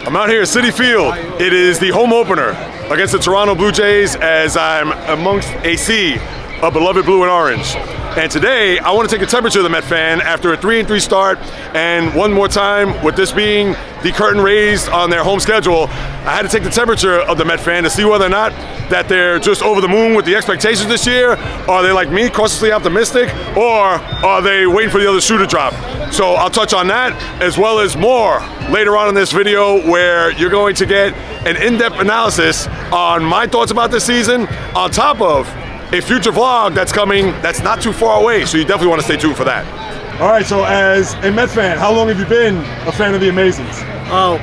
I'm out here at Citi Field. It is the home opener against the Toronto Blue Jays as I'm amongst a sea of beloved blue and orange. And today, I want to take a temperature of the Met fan after a 3-3 start, and one more time, with this being the curtain raised on their home schedule, I had to take the temperature of the Met fan to see whether or not that they're just over the moon with the expectations this year. Are they like me, cautiously optimistic, or are they waiting for the other shoe to drop? So I'll touch on that, as well as more later on in this video, where you're going to get an in-depth analysis on my thoughts about this season, on top of a future vlog that's coming that's not too far away, so you definitely want to stay tuned for that. All right, so as a Mets fan, how long have you been a fan of the Amazings? Oh,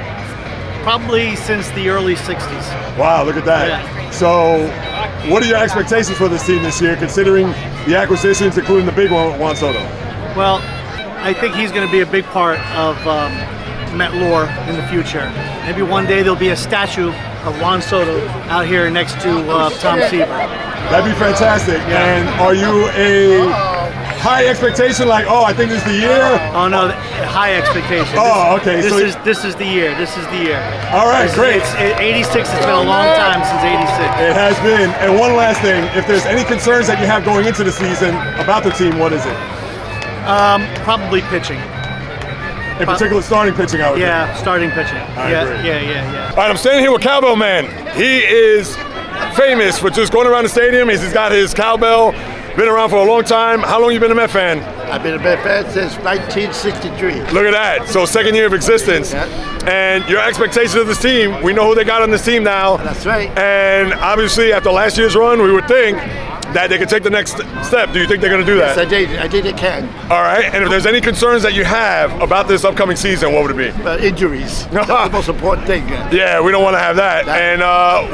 probably since the early 60s. Wow, look at that. Yeah. So what are your expectations for this team this year, considering the acquisitions, including the big one with Juan Soto? Well, I think he's going to be a big part of Met lore in the future. Maybe one day there'll be a statue of Juan Soto out here next to Tom Seaver. That'd be fantastic. Yeah. And are you a high expectation, like, oh, I think this is the year? Oh no, high expectation. Oh, okay. This is the year. This is the year. All right, great. It's 86. It's been a long time since 86. It has been. And one last thing, if there's any concerns that you have going into the season about the team, what is it? Probably pitching. In particular, starting pitching, I would think. Yeah, starting pitching. agree. Yeah. All right, I'm standing here with Cowbell Man. He is famous for just going around the stadium. He's got his cowbell, been around for a long time. How long you been a Met fan? I've been a Met fan since 1963. Look at that. So second year of existence. Yeah. And your expectations of this team, we know who they got on this team now. That's right. And obviously after last year's run, we would think that they could take the next step. Do you think they're going to do that? Yes, I did it can. All right. And if there's any concerns that you have about this upcoming season, what would it be? Injuries. That's the most important thing. Yeah, we don't want to have that. And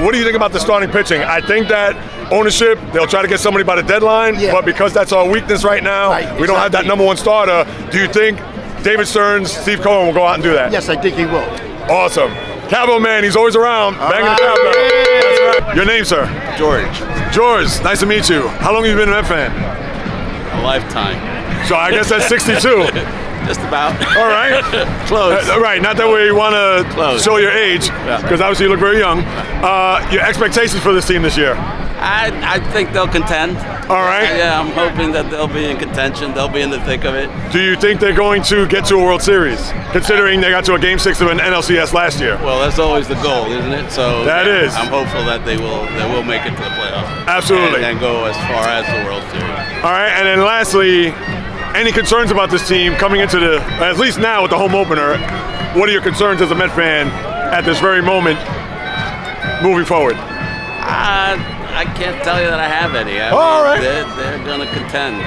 what do you think about the starting pitching? I think that ownership, they'll try to get somebody by the deadline, but because that's our weakness right now, we don't have that number one starter. Do you think David Stearns, Steve Cohen will go out and do that? Yes, I think he will. Awesome. Cowbell Man, he's always around, banging the cowbell. That's right. Your name, sir? George. George, nice to meet you. How long have you been a Met fan? A lifetime. So I guess that's 62. Just about. All right. Close. Right, not that we want to show your age, because obviously you look very young. Your expectations for this team this year? I think they'll contend. All right. Yeah, I'm hoping that they'll be in contention. They'll be in the thick of it. Do you think they're going to get to a World Series, considering they got to a Game 6 of an NLCS last year? Well, that's always the goal, isn't it? So that is. I'm hopeful that they will make it to the playoffs. Absolutely. And go as far as the World Series. All right, and then lastly, any concerns about this team coming into the, at least now with the home opener, what are your concerns as a Met fan at this very moment moving forward? I can't tell you that I have any. I mean, all right. They're going to contend.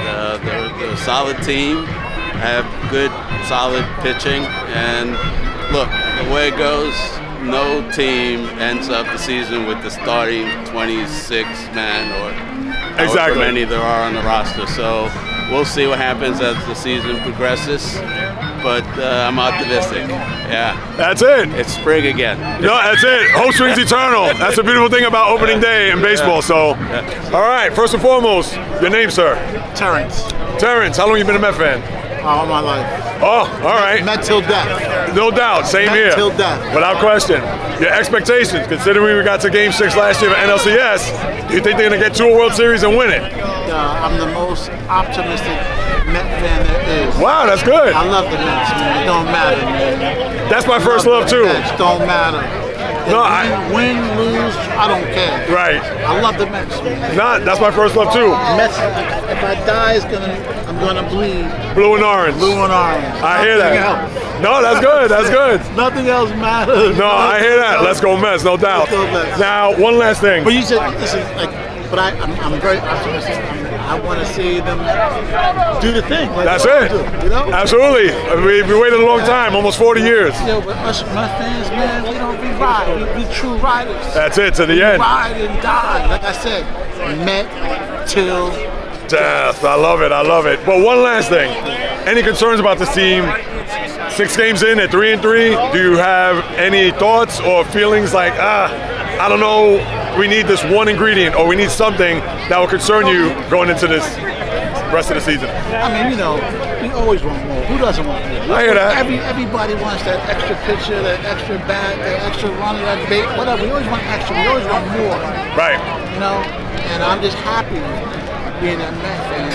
They're a solid team, have good, solid pitching, and look, the way it goes, no team ends up the season with the starting 26-man or however many there are on the roster. So we'll see what happens as the season progresses. But I'm optimistic. Yeah. That's it. It's spring again. No, that's it. Hope springs eternal. That's the beautiful thing about opening day in baseball. So, all right. First and foremost, your name, sir? Terrence. Terrence. How long have you been a Met fan? All my life. Oh, all right. Met till death. No doubt. Same Met here. till death. Without question. Your expectations, considering we got to Game 6 last year of NLCS, do you think they're going to get to a World Series and win it? I'm the most optimistic Met fan there is. Wow, that's good. I love the Mets, man. It don't matter, man. That's my first love, too. It don't matter. No, win, lose, I don't care. Right. I love the Mets, man. No, that's my first love, too. Mets, if I die, I'm gonna bleed. Blue and orange. Blue and orange. I hear that. Else. No, that's good. That's good. Nothing else matters. No, I hear that. Let's go Mets, no doubt. Let's go Mets. Now, one last thing. But you said, listen, but I'm very optimistic. I want to see them do the thing. Like that's it. You know? Absolutely. We waited a long time, almost 40 years. Yo, but us Met fans, man, we ride. We true riders. That's it, to the end. Ride and die. Like I said, Met till death. I love it. I love it. But one last thing. Any concerns about this team? 6 games in at 3-3. Do you have any thoughts or feelings like, I don't know, we need this one ingredient or we need something that will concern you going into this rest of the season. I mean, we always want more. Who doesn't want more? I hear that. Everybody wants that extra pitcher, that extra bat, that extra runner, that bait, whatever. We always want extra. We always want more. Right. And I'm just happy being a Met fan.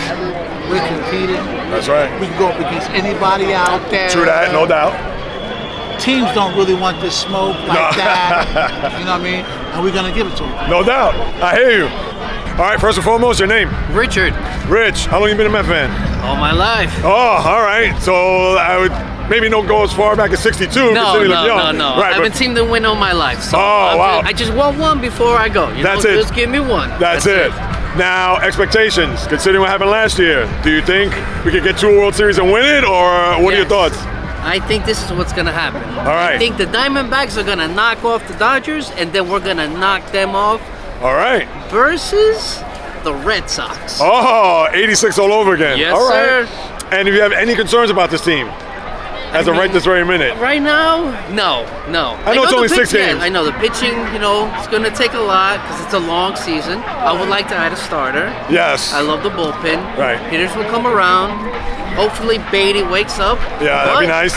We're competing. That's right. We can go up against anybody out there. True that, no doubt. Teams don't really want this smoke like that. You know what I mean? And we're going to give it to them. No doubt. I hear you. All right, first and foremost, your name? Richard. Rich. How long you been a Met fan? All my life. Oh, all right. So I would maybe don't go as far back as 62. No. Right, I've been team to win all my life. So wow. I just want one before I go. That's it. Just give me one. That's it. Now, expectations, considering what happened last year, do you think we could get to a World Series and win it, or what are your thoughts? I think this is what's going to happen. All right. I think the Diamondbacks are going to knock off the Dodgers, and then we're going to knock them off. All right. Versus the Red Sox. Oh, 86 all over again. Yes, all right. sir. And if you have any concerns about this team, as of right this very minute? Right now, no. I know it's only 6 games. I know the pitching, it's going to take a lot because it's a long season. I would like to add a starter. Yes. I love the bullpen. Right. Hitters will come around. Hopefully Beatty wakes up. Yeah, that'd be nice.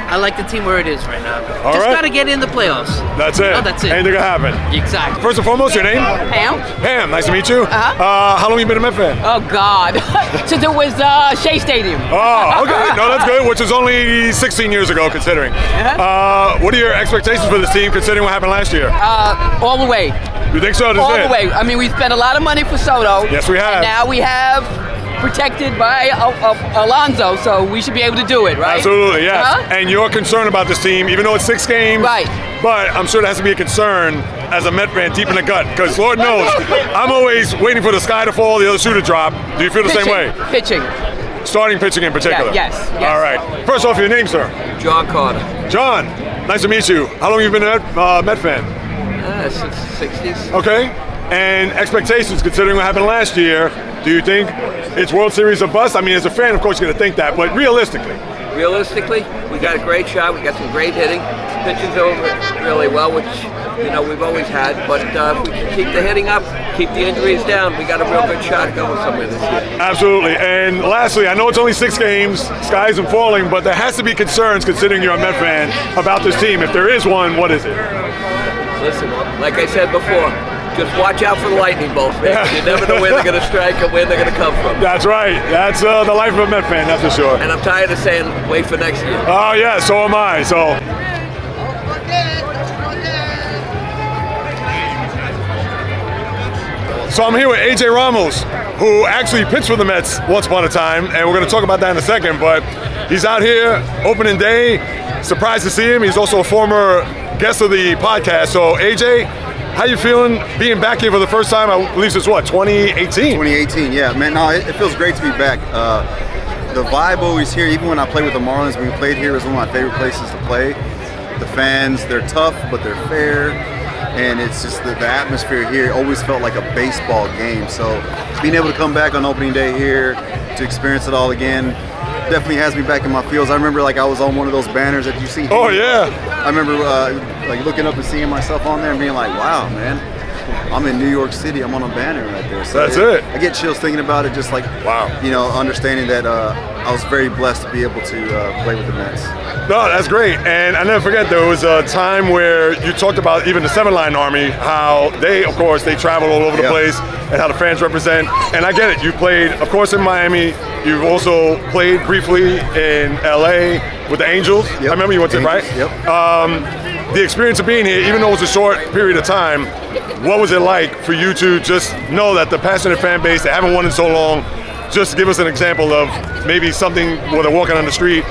I like the team where it is right now. All Just right. got to get in the playoffs. That's it. That's it. Anything can happen. Exactly. First and foremost, your name? Pam. Pam, nice to meet you. How long you been a Met fan? Oh God, since it was Shea Stadium. Oh, okay. No, that's good. Which is only 16 years ago, considering. What are your expectations for this team, considering what happened last year? All the way. You think so? All the way. I mean, we spent a lot of money for Soto. Yes, we have. And now we have protected by Alonso, so we should be able to do it, right? Absolutely, yes. And you're concerned about this team, even though it's 6 games. Right. But I'm sure there has to be a concern as a Met fan deep in the gut, because Lord knows, I'm always waiting for the sky to fall, the other shoe to drop. Do you feel the same way? Pitching. Starting pitching in particular? Yes. All right. First off, your name, sir? John Carter. John, nice to meet you. How long have you been a Met fan? Since the 60s. Okay. And expectations, considering what happened last year, do you think it's World Series or bust? I mean, as a fan, of course, you're going to think that, but realistically? Realistically, we got a great shot. We got some great hitting. Pitching's over really well, which, we've always had. But if we can keep the hitting up, keep the injuries down, we got a real good shot going somewhere this year. Absolutely. And lastly, I know it's only 6 games, sky isn't falling, but there has to be concerns, considering you're a Met fan, about this team. If there is one, what is it? Listen, like I said before, just watch out for the lightning bolts, man. You never know where they're going to strike and where they're going to come from. That's right. That's the life of a Met fan, that's for sure. And I'm tired of saying, wait for next year. Oh, yeah, so am I. So I'm here with AJ Ramos, who actually pitched for the Mets once upon a time, and we're going to talk about that in a second, but he's out here opening day. Surprised to see him. He's also a former guest of the podcast. So AJ, how you feeling being back here for the first time? I believe it's 2018? 2018, yeah, man. No, it feels great to be back. The vibe always here, even when I played with the Marlins, when we played here, is one of my favorite places to play. The fans, they're tough, but they're fair. And it's just the atmosphere here always felt like a baseball game. So being able to come back on opening day here to experience it all again definitely has me back in my feels. I remember I was on one of those banners that you see here. Oh yeah. I remember looking up and seeing myself on there and being like, wow, man, I'm in New York City. I'm on a banner right there. So that's it. I get chills thinking about it, just wow. Understanding that I was very blessed to be able to play with the Mets. No, that's great. And I never forget, there was a time where you talked about even the 7-Line Army, how they, of course, they travel all over the place, and how the fans represent. And I get it. You played, of course, in Miami. You've also played briefly in LA with the Angels. Yep. I remember you went to, right? Yep. The experience of being here, even though it was a short period of time, what was it like for you to just know that the passionate fan base, they haven't won in so long, just give us an example of maybe something where they're walking on the street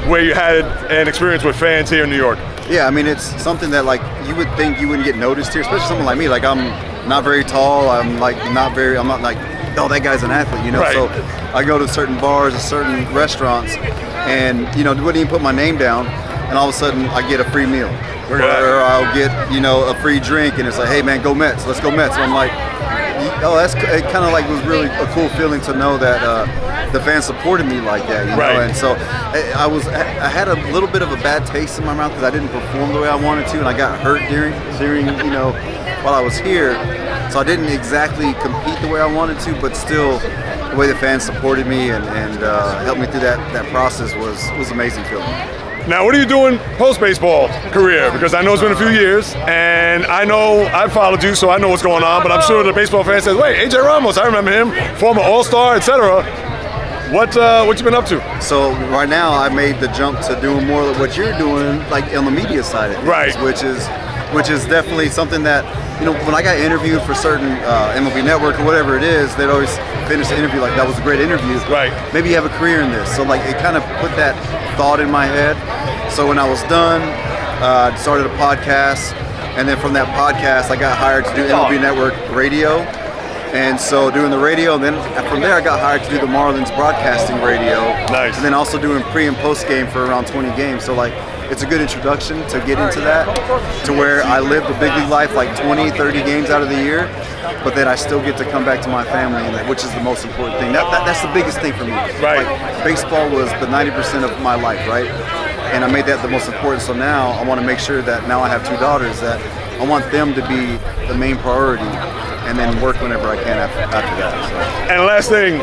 where you had an experience with fans here in New York? Yeah, I mean, it's something that you would think you wouldn't get noticed here, especially someone like me. I'm not very tall. I'm not like, oh, that guy's an athlete, Right. So I go to certain bars and certain restaurants and, wouldn't even put my name down, and all of a sudden I get a free meal. Or I'll get, a free drink, and it's like, hey man, go Mets, let's go Mets. And I'm like, oh, it kind of was really a cool feeling to know that the fans supported me like that, Right. And so I had a little bit of a bad taste in my mouth because I didn't perform the way I wanted to, and I got hurt during while I was here. So I didn't exactly compete the way I wanted to, but still, way the fans supported me and helped me through that process was amazing feeling. Now, what are you doing post-baseball career? Because I know it's been a few years, and I know I've followed you, so I know what's going on, but I'm sure the baseball fan says, wait, AJ Ramos, I remember him, former All-Star, etc. What you been up to? So right now, I made the jump to doing more of what you're doing, like on the media side of things, right? Which is definitely something that, you know, when I got interviewed for certain MLB Network or whatever it is, they'd always finish the interview like, that was a great interview. Right. Maybe you have a career in this. So like it kind of put that thought in my head. So when I was done, I started a podcast, and then from that podcast, I got hired to do MLB Network radio. And so doing the radio, and then from there I got hired to do the Marlins broadcasting radio. Nice. And then also doing pre and post game for around 20 games. So like, it's a good introduction to get into that, to where I live the big league life like 20, 30 games out of the year, but then I still get to come back to my family, which is the most important thing. That's the biggest thing for me. Right. Like, baseball was the 90% of my life, right? And I made that the most important. So now I want to make sure that now I have 2 daughters, that I want them to be the main priority, and then work whenever I can after that. So. And last thing,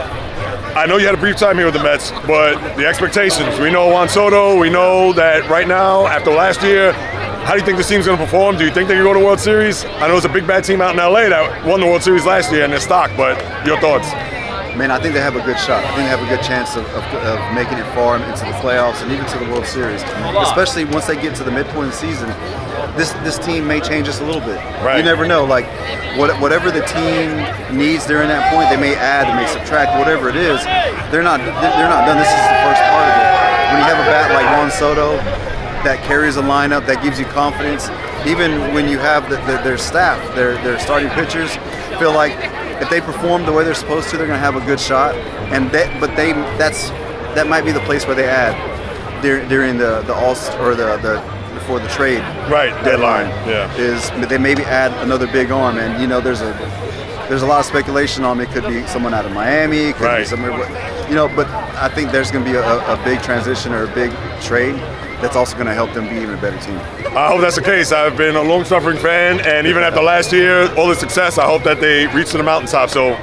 I know you had a brief time here with the Mets, but the expectations. We know Juan Soto. We know that right now, after last year, how do you think this team's going to perform? Do you think they can go to the World Series? I know it's a big bad team out in LA that won the World Series last year and they're stocked, but your thoughts? Man, I think they have a good shot. I think they have a good chance of making it far into the playoffs and even to the World Series. Especially once they get to the midpoint of the season, this team may change just a little bit. Right. You never know. Like whatever the team needs during that point, they may add, they may subtract, whatever it is. They're not done. This is the first part of it. When you have a bat like Juan Soto that carries a lineup, that gives you confidence, even when you have their staff, their starting pitchers feel like if they perform the way they're supposed to, they're going to have a good shot. And that might be the place where they add during the all or the before the trade deadline. Yeah, is they maybe add another big arm, and you know there's a lot of speculation on it. Could be someone out of Miami, could be somewhere, you know. But I think there's going to be a big transition or a big trade that's also going to help them be even a better team. I hope that's the case. I've been a long-suffering fan, and even after last year, all the success, I hope that they reach to the mountaintop. So,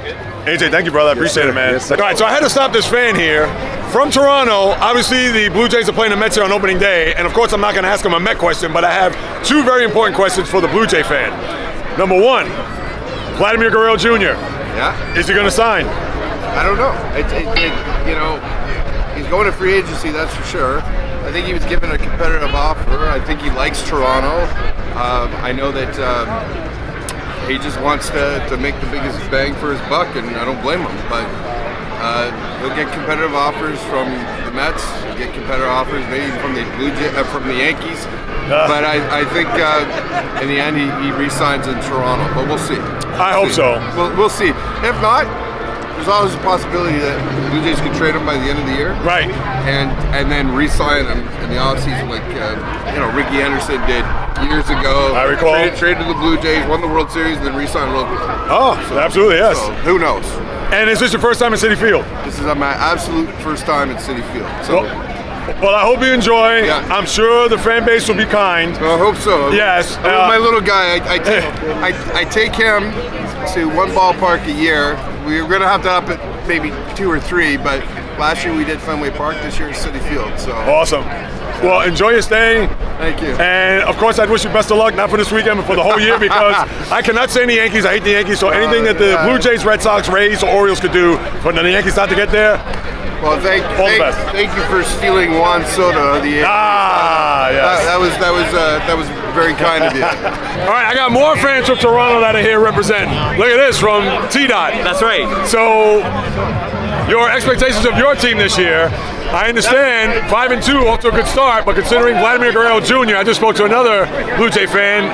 AJ, thank you, brother. I appreciate it, man. Yes, all right, so I had to stop this fan here from Toronto. Obviously, the Blue Jays are playing the Mets here on opening day, and of course, I'm not going to ask him a Met question, but I have 2 very important questions for the Blue Jay fan. Number 1, Vladimir Guerrero Jr. Yeah. Is he going to sign? I don't know. You know, he's going to free agency, that's for sure. I think he was given a competitive offer. I think he likes Toronto. I know that he just wants to make the biggest bang for his buck, and I don't blame him. But he'll get competitive offers from the Mets. He'll get competitive offers maybe from the Yankees. But I think in the end he re-signs in Toronto. But we'll see. I hope so. We'll see. If not, there's always a possibility that the Blue Jays could trade him by the end of the year. Right. And then re-sign him in the offseason like Ricky Henderson did years ago. I recall. Traded the Blue Jays, won the World Series, and then re-signed locally. Oh, so, absolutely, yes. So, who knows? And is this your first time at Citi Field? This is my absolute first time at Citi Field. So. Well, I hope you enjoy. Yeah. I'm sure the fan base will be kind. Well, I hope so. Yes. My little guy, I take him to one ballpark a year. We're going to have to up it maybe 2 or 3, but last year we did Fenway Park, this year is Citi Field. So awesome. Well, enjoy your stay. Thank you. And of course, I'd wish you best of luck, not for this weekend, but for the whole year, because I cannot stand the Yankees. I hate the Yankees. So anything that the Blue Jays, Red Sox, Rays, or Orioles could do for the Yankees not to get there. Well, thank you for stealing Juan Soto. Yes. That was very kind of you. All right, I got more fans from Toronto that are here representing. Look at this from T-Dot. That's right. So, your expectations of your team this year, I understand 5-2, off to a good start, but considering Vladimir Guerrero Jr., I just spoke to another Blue Jay fan,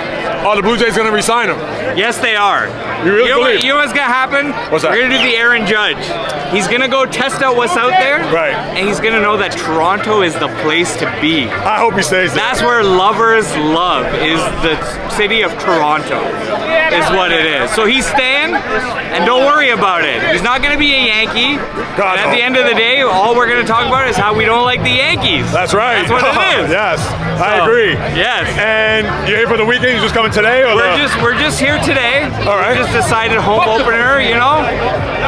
are the Blue Jays going to re-sign him? Yes, they are. You really believe? You know what's going to happen? What's that? We're going to do the Aaron Judge. He's going to go test out what's out there. Right. And he's going to know that Toronto is the place to be. I hope he stays there. That's where lovers love, is the city of Toronto, is what it is. So he's staying, and don't worry about it. He's not going to be a Yankee. God, and at the end of the day, all we're going to talk about is how we don't like the Yankees. That's right. That's what it is. Yes, I agree. Yes. And you're here for the weekend? You just coming today? Or we're just here today. All right. We're just decided home opener, you know,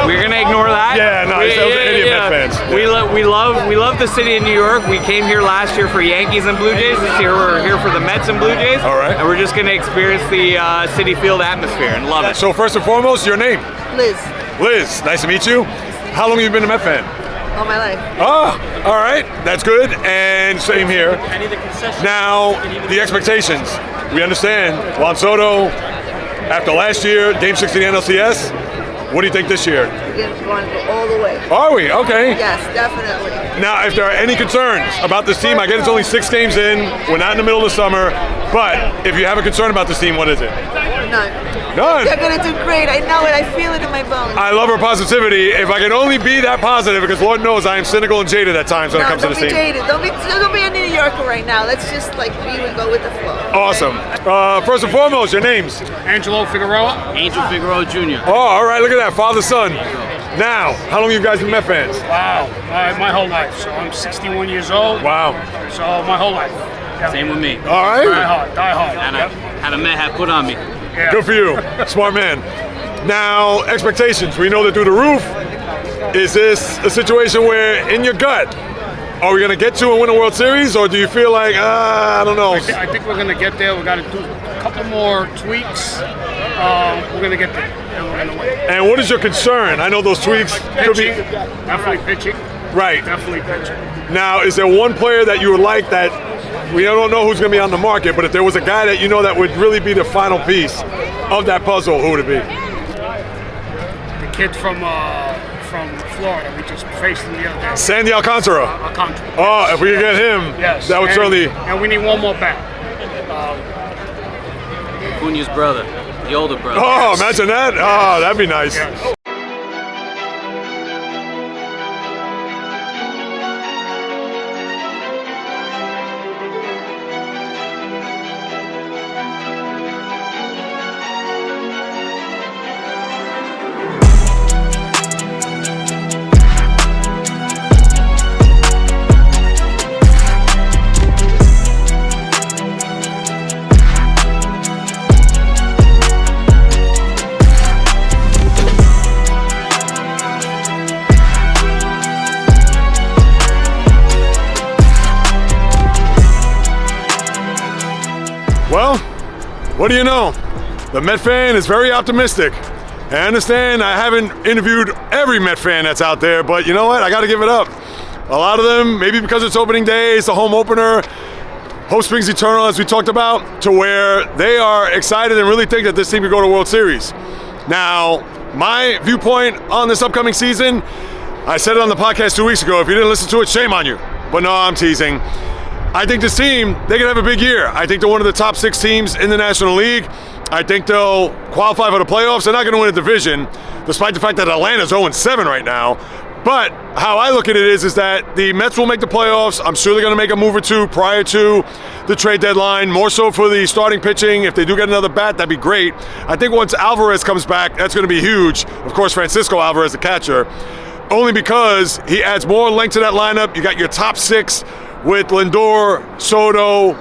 we're gonna ignore that. Yeah, no, that was idiot Met fans. Yeah. We love the city of New York. We came here last year for Yankees and Blue Jays. This year we're here for the Mets and Blue Jays. All right. And we're just gonna experience the Citi Field atmosphere and love it. So first and foremost, your name? Liz. Liz, nice to meet you. How long have you been a Met fan? All my life. Oh, all right, that's good. And same here. Now, the expectations. We understand Juan Soto, after last year, Game 6 of the NLCS. What do you think this year? We're going to go all the way. Are we? Okay. Yes, definitely. Now, if there are any concerns about this team, I get it's only 6 games in. We're not in the middle of the summer. But if you have a concern about this team, what is it? None. None? They're going to do great. I know it. I feel it in my bones. I love her positivity. If I can only be that positive, because Lord knows I am cynical and jaded at times when it comes to this team. Don't be jaded. Don't be a New Yorker right now. Let's just like be and go with the flow. Awesome. First and foremost, your names? Angelo Figueroa. Angel Figueroa Jr. Oh, all right. Look at that. Father-son. Now, how long have you guys been Met fans? Wow. My whole life. So I'm 61 years old. Wow. So my whole life. Yeah. Same with me. All right. Die hard. And I had a Met hat put on me. Yeah. Good for you. Smart man. Now, expectations. We know they're through the roof. Is this a situation where, in your gut, are we going to get to and win a World Series, or do you feel like, I don't know? I think we're going to get there. We got to do a couple more tweaks. We're going to get there, and we're going to win. And what is your concern? I know those tweaks could be... Definitely pitching. Right. Definitely pitching. Now, is there one player that you would like that, we don't know who's going to be on the market, but if there was a guy that you know that would really be the final piece of that puzzle, who would it be? The kid from Florida, we just faced him the other day. Sandy Alcantara. Alcantara. Oh, if we could get him, yes. That would certainly... And we need one more bat. Acuña's brother, the older brother. Oh, imagine that. Oh, that'd be nice. Yes. Well, what do you know? The Met fan is very optimistic. I understand I haven't interviewed every Met fan that's out there, but you know what? I got to give it up. A lot of them, maybe because it's opening day, it's a home opener, hope springs eternal, as we talked about, to where they are excited and really think that this team could go to World Series. Now, my viewpoint on this upcoming season, I said it on the podcast 2 weeks ago. If you didn't listen to it, shame on you. But no, I'm teasing. I think this team, they can have a big year. I think they're one of the top 6 teams in the National League. I think they'll qualify for the playoffs. They're not going to win a division, despite the fact that Atlanta's 0-7 right now. But how I look at it is that the Mets will make the playoffs. I'm sure they're going to make a move or two prior to the trade deadline, more so for the starting pitching. If they do get another bat, that'd be great. I think once Alvarez comes back, that's going to be huge. Of course, Francisco Alvarez, the catcher, only because he adds more length to that lineup. You got your top 6 with Lindor, Soto,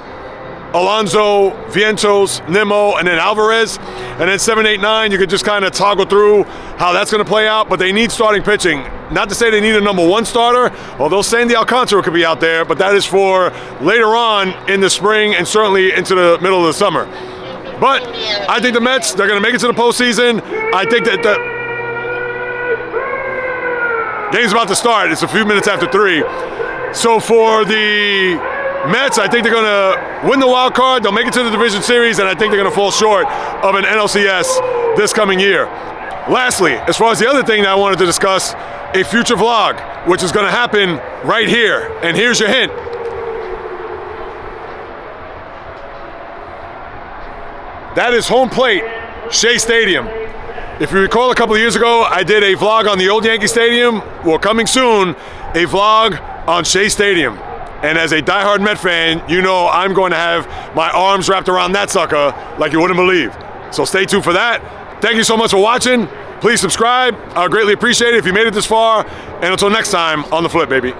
Alonso, Vientos, Nimmo, and then Alvarez. And then 7, 8, 9, you could just kind of toggle through how that's going to play out. But they need starting pitching. Not to say they need a number 1 starter, although Sandy Alcantara could be out there, but that is for later on in the spring and certainly into the middle of the summer. But I think the Mets, they're going to make it to the postseason. I think that the game's about to start. It's a few minutes after 3. So for the Mets, I think they're going to win the wild card. They'll make it to the division series, and I think they're going to fall short of an NLCS this coming year. Lastly, as far as the other thing that I wanted to discuss, a future vlog, which is going to happen right here. And here's your hint. That is home plate, Shea Stadium. If you recall, a couple of years ago, I did a vlog on the old Yankee Stadium. Well, coming soon, a vlog on Shea Stadium. And as a diehard Met fan, you know I'm going to have my arms wrapped around that sucker like you wouldn't believe. So stay tuned for that. Thank you so much for watching. Please subscribe. I would greatly appreciate it if you made it this far. And until next time, on the flip, baby.